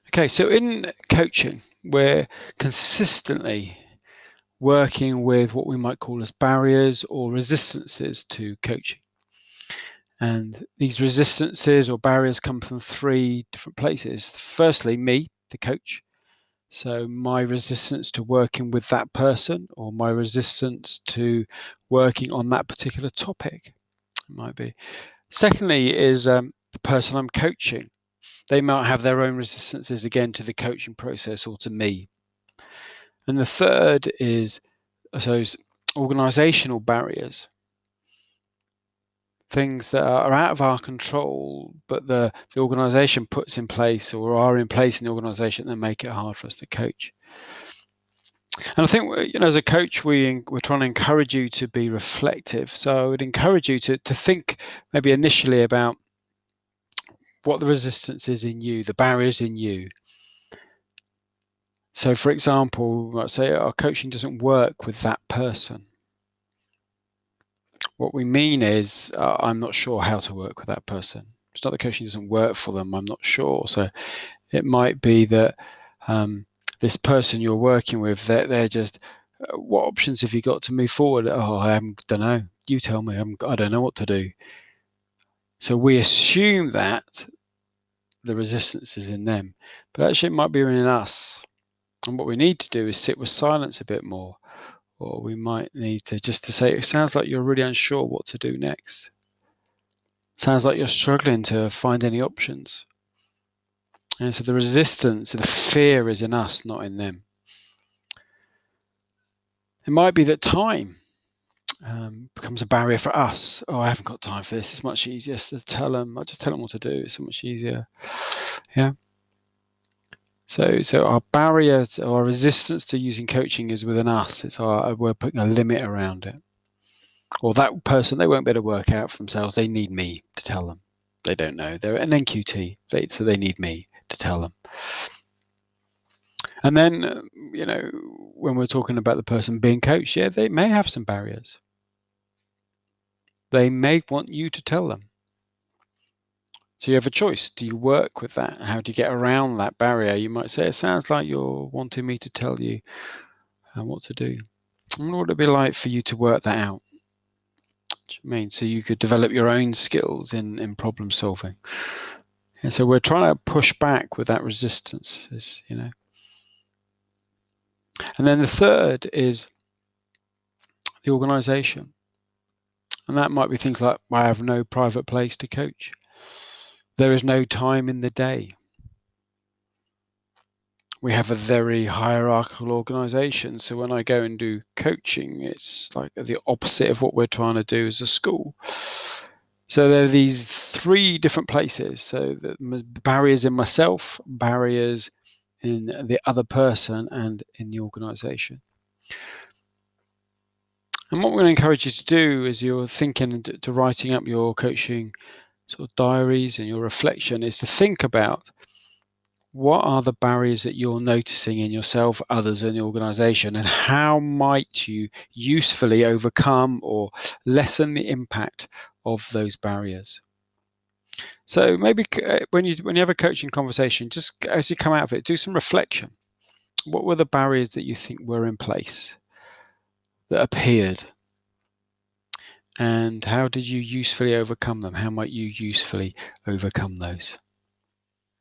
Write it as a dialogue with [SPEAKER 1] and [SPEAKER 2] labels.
[SPEAKER 1] Okay, so in coaching, we're consistently working with what we might call as barriers or resistances to coaching. And these resistances or barriers come from three different places. Firstly, me, the coach. So my resistance to working with that person, or my resistance to working on that particular topic, it might be. Secondly is the person I'm coaching. They might have their own resistances again to the coaching process or to me. And the third is, I suppose, organizational barriers, things that are out of our control, but the organization puts in place or are in place in the organization that make it hard for us to coach. And I think, as a coach, we're trying to encourage you to be reflective. So I would encourage you to think maybe initially about what the resistance is in you, the barriers in you. So, for example, let's say our coaching doesn't work with that person. What we mean is, I'm not sure how to work with that person. It's not that coaching doesn't work for them, I'm not sure. So it might be that this person you're working with, they're just, what options have you got to move forward? Oh, I don't know. You tell me. I don't know what to do. So we assume that the resistance is in them, but actually it might be in us. And what we need to do is sit with silence a bit more. Or we might need to just to say, it sounds like you're really unsure what to do next. Sounds like you're struggling to find any options. And so the resistance, the fear is in us, not in them. It might be that time becomes a barrier for us. Oh, I haven't got time for this. It's much easier to tell them. I just tell them what to do. It's so much easier. Yeah. So our barrier or our resistance to using coaching is within us. We're putting a limit around it. Or that person, they won't be able to work out for themselves. They need me to tell them. They don't know. They're an NQT, so they need me to tell them. And then, when we're talking about the person being coached, yeah, they may have some barriers. They may want you to tell them. So you have a choice. Do you work with that? How do you get around that barrier? You might say, it sounds like you're wanting me to tell you what to do. And what would it be like for you to work that out? What do you mean? So you could develop your own skills in problem solving. And so we're trying to push back with that resistance, And then the third is the organization. And that might be things like, I have no private place to coach. There is no time in the day. We have a very hierarchical organization. So when I go and do coaching, it's like the opposite of what we're trying to do as a school. So there are these three different places. So the barriers in myself, barriers in the other person, and in the organization. And what we're going to encourage you to do as you're thinking to writing up your coaching sort of diaries and your reflection is to think about what are the barriers that you're noticing in yourself, others, and the organization, and how might you usefully overcome or lessen the impact of those barriers. So maybe when you have a coaching conversation, just as you come out of it, do some reflection. What were the barriers that you think were in place, that appeared? And how did you usefully overcome them? How might you usefully overcome those?